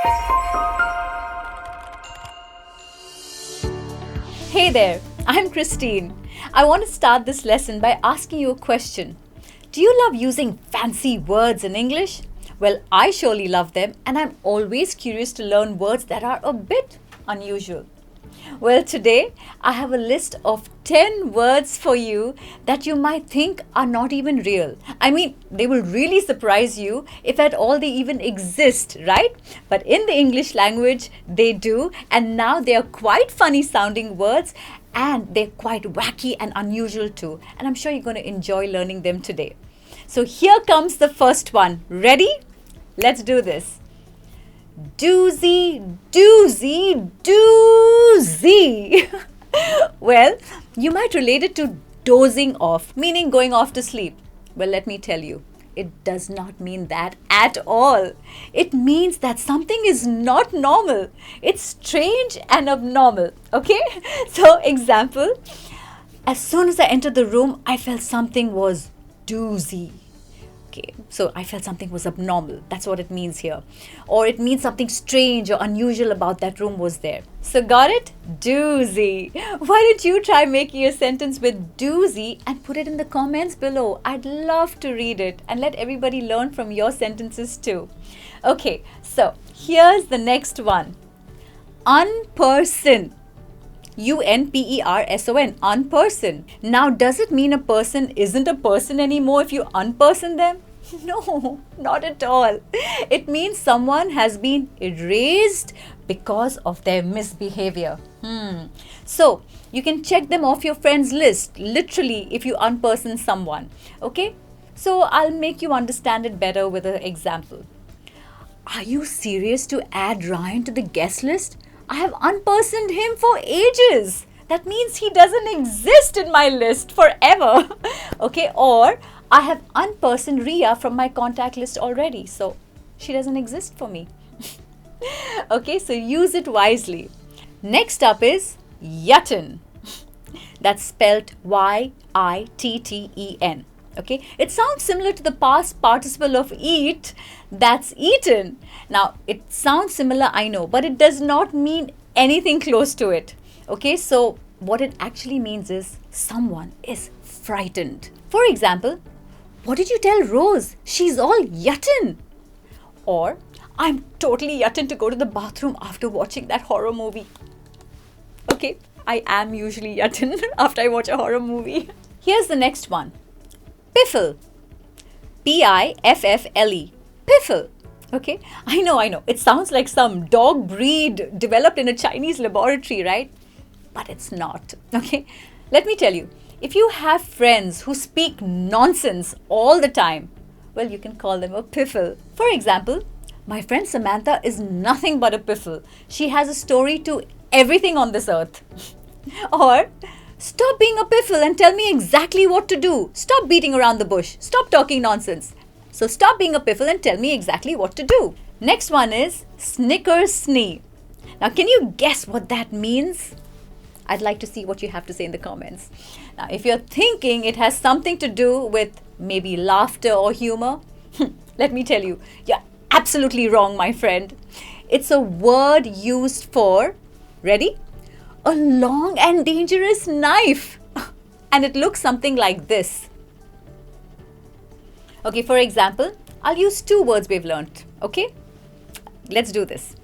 Hey there, I'm Christine. I want to start this lesson by asking you a question. Do you love using fancy words in English? Well, I surely love them, and I'm always curious to learn words that are a bit unusual. Well, today I have a list of 10 words for you that you might think are not even real. I mean, they will really surprise you if at all they even exist, right? But in the English language, they do, and now they are quite funny sounding words and they're quite wacky and unusual too. And I'm sure you're going to enjoy learning them today. So here comes the first one. Ready? Let's do this. Doozy, doozy, doozy. Well, you might relate it to dozing off, meaning going off to sleep. Well, let me tell you, it does not mean that at all. It means that something is not normal. It's strange and abnormal. Okay? So, example, as soon as I entered the room, I felt something was doozy. Okay, so I felt something was abnormal. That's what it means here. Or it means something strange or unusual about that room was there. So got it? Doozy. Why don't you try making a sentence with doozy and put it in the comments below? I'd love to read it and let everybody learn from your sentences too. Okay, so here's the next one. Unperson. Unperson, unperson. Now, does it mean a person isn't a person anymore if you unperson them? No, not at all. It means someone has been erased because of their misbehavior. So, you can check them off your friends list, literally, if you unperson someone. Okay? So, I'll make you understand it better with an example. Are you serious to add Ryan to the guest list? I have unpersoned him for ages. That means he doesn't exist in my list forever. Okay, or I have unpersoned Ria from my contact list already. So she doesn't exist for me. Okay, so use it wisely. Next up is Yitten. That's spelled Yitten. Okay, it sounds similar to the past participle of eat, that's eaten. Now, it sounds similar, I know, but it does not mean anything close to it. Okay, so what it actually means is someone is frightened. For example, what did you tell Rose? She's all Yitten. Or, I'm totally Yitten to go to the bathroom after watching that horror movie. Okay, I am usually Yitten after I watch a horror movie. Here's the next one. Piffle. Piffle. Piffle. Okay, I know. It sounds like some dog breed developed in a Chinese laboratory, right? But it's not. Okay, let me tell you, if you have friends who speak nonsense all the time, well, you can call them a piffle. For example, my friend Samantha is nothing but a piffle. She has a story to everything on this earth. Or, stop being a piffle and tell me exactly what to do. Stop beating around the bush. Stop talking nonsense. So stop being a piffle and tell me exactly what to do. Next one is Snickersnee. Now, can you guess what that means? I'd like to see what you have to say in the comments. Now, if you're thinking it has something to do with maybe laughter or humor, let me tell you, you're absolutely wrong, my friend. It's a word used for, ready? A long and dangerous knife. And it looks something like this. Okay, for example, I'll use two words we've learnt. Okay, let's do this.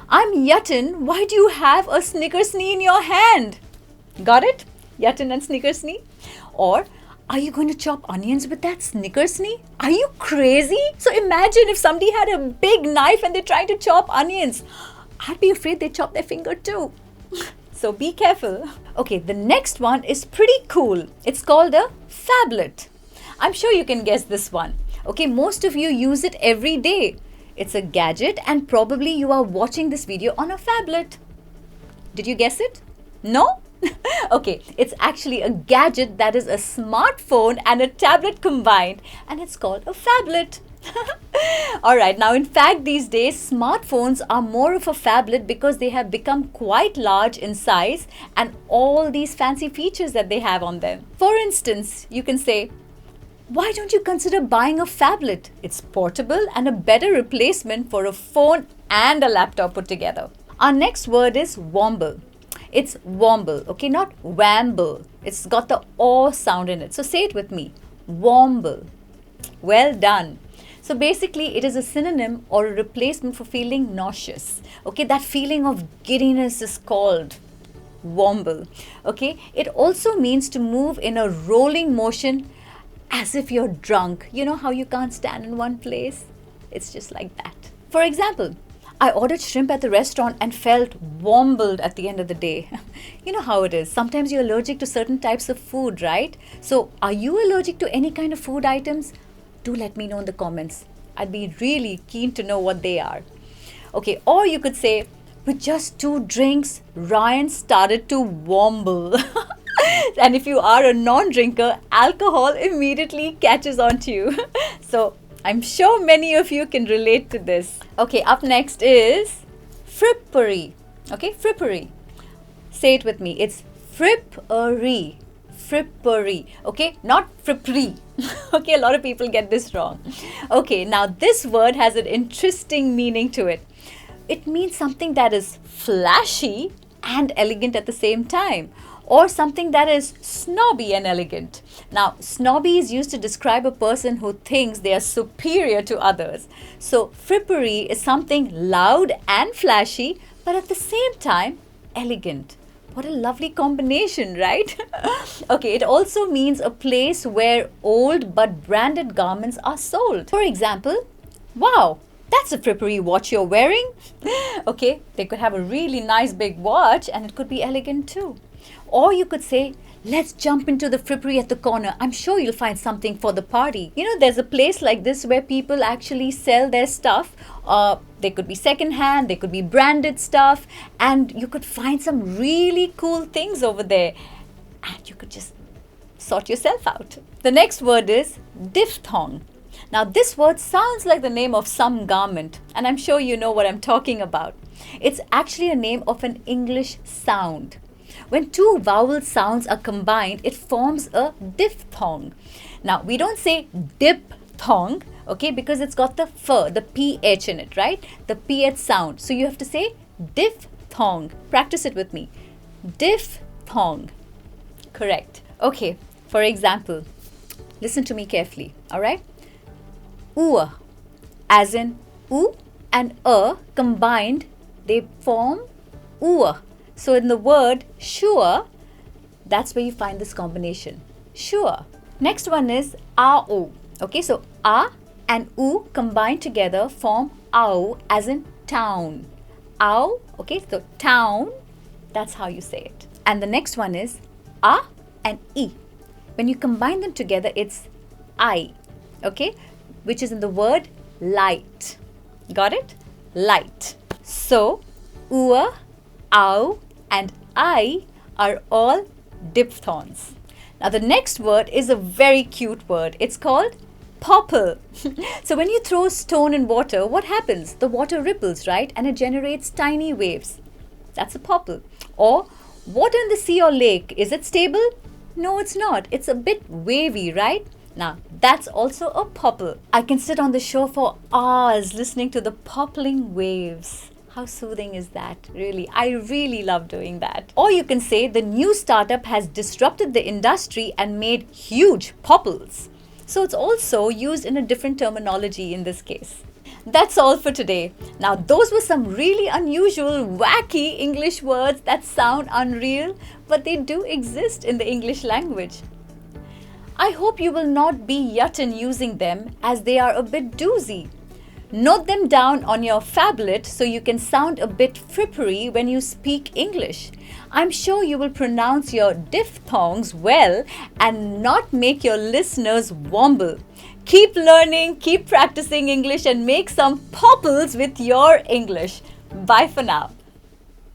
I'm Yitten. Why do you have a Snickersnee in your hand? Got it? Yitten and Snickersnee. Or, are you going to chop onions with that Snickersnee? Are you crazy? So imagine if somebody had a big knife and they're trying to chop onions. I'd be afraid they chop their finger too. So be careful. Okay, the next one is pretty cool. It's called a Phablet. I'm sure you can guess this one. Okay, most of you use it every day. It's a gadget and probably you are watching this video on a phablet. Did you guess it? No? Okay, it's actually a gadget that is a smartphone and a tablet combined, and it's called a phablet. Alright, now in fact these days smartphones are more of a phablet because they have become quite large in size and all these fancy features that they have on them. For instance, you can say, Why don't you consider buying a phablet? It's portable and a better replacement for a phone and a laptop put together. Our next word is wamble. It's wamble, okay, not wamble. It's got the aw sound in it. So say it with me. Wamble. Well done. So basically, it is a synonym or a replacement for feeling nauseous. Okay, that feeling of giddiness is called wamble. Okay, it also means to move in a rolling motion as if you're drunk. You know how you can't stand in one place? It's just like that. For example, I ordered shrimp at the restaurant and felt wambled at the end of the day. You know how it is. Sometimes you're allergic to certain types of food, right? So, are you allergic to any kind of food items? Do let me know in the comments. I'd be really keen to know what they are. Okay, or you could say, with just 2 drinks, Ryan started to wamble. And if you are a non-drinker, alcohol immediately catches on to you. So, I'm sure many of you can relate to this. Okay, up next is Frippery. Okay, Frippery. Say it with me. It's Frippery. Frippery. Okay, not Frippery. Okay, a lot of people get this wrong. Okay, now this word has an interesting meaning to it. It means something that is flashy and elegant at the same time, or something that is snobby and elegant. Now, snobby is used to describe a person who thinks they are superior to others. So, frippery is something loud and flashy, but at the same time, elegant. What a lovely combination, right? Okay, it also means a place where old but branded garments are sold. For example, wow, that's a frippery watch you're wearing. Okay, they could have a really nice big watch and it could be elegant too. Or you could say, let's jump into the frippery at the corner. I'm sure you'll find something for the party. You know, there's a place like this where people actually sell their stuff. They could be secondhand, they could be branded stuff, and you could find some really cool things over there. And you could just sort yourself out. The next word is Dipthong. Now, this word sounds like the name of some garment, and I'm sure you know what I'm talking about. It's actually a name of an English sound. When 2 vowel sounds are combined, it forms a diphthong. Now, we don't say dipthong, okay, because it's got the f, the ph in it, right? The ph sound. So you have to say diphthong. Practice it with me. Diphthong. Correct. Okay, for example, listen to me carefully, all right? Ua, as in u and combined, they form ua. So in the word sure, that's where you find this combination. Sure. Next one is ao. Okay, so a and u combined together form ao, as in town. Ao, okay, so town, that's how you say it. And the next one is a and e. When you combine them together, it's I, okay, which is in the word light. Got it? Light. So, ua, ao, and I are all diphthongs. Now, the next word is a very cute word. It's called Popple. So, when you throw a stone in water, what happens? The water ripples, right? And it generates tiny waves. That's a popple. Or, water in the sea or lake, is it stable? No, it's not. It's a bit wavy, right? Now, that's also a popple. I can sit on the shore for hours listening to the poppling waves. How soothing is that? Really, I really love doing that. Or you can say the new startup has disrupted the industry and made huge popples. So it's also used in a different terminology in this case. That's all for today. Now, those were some really unusual, wacky English words that sound unreal, but they do exist in the English language. I hope you will not be Yitten using them, as they are a bit doozy. Note them down on your phablet so you can sound a bit frippery when you speak English. I'm sure you will pronounce your diphthongs well and not make your listeners wamble. Keep learning, keep practicing English, and make some popples with your English. Bye for now.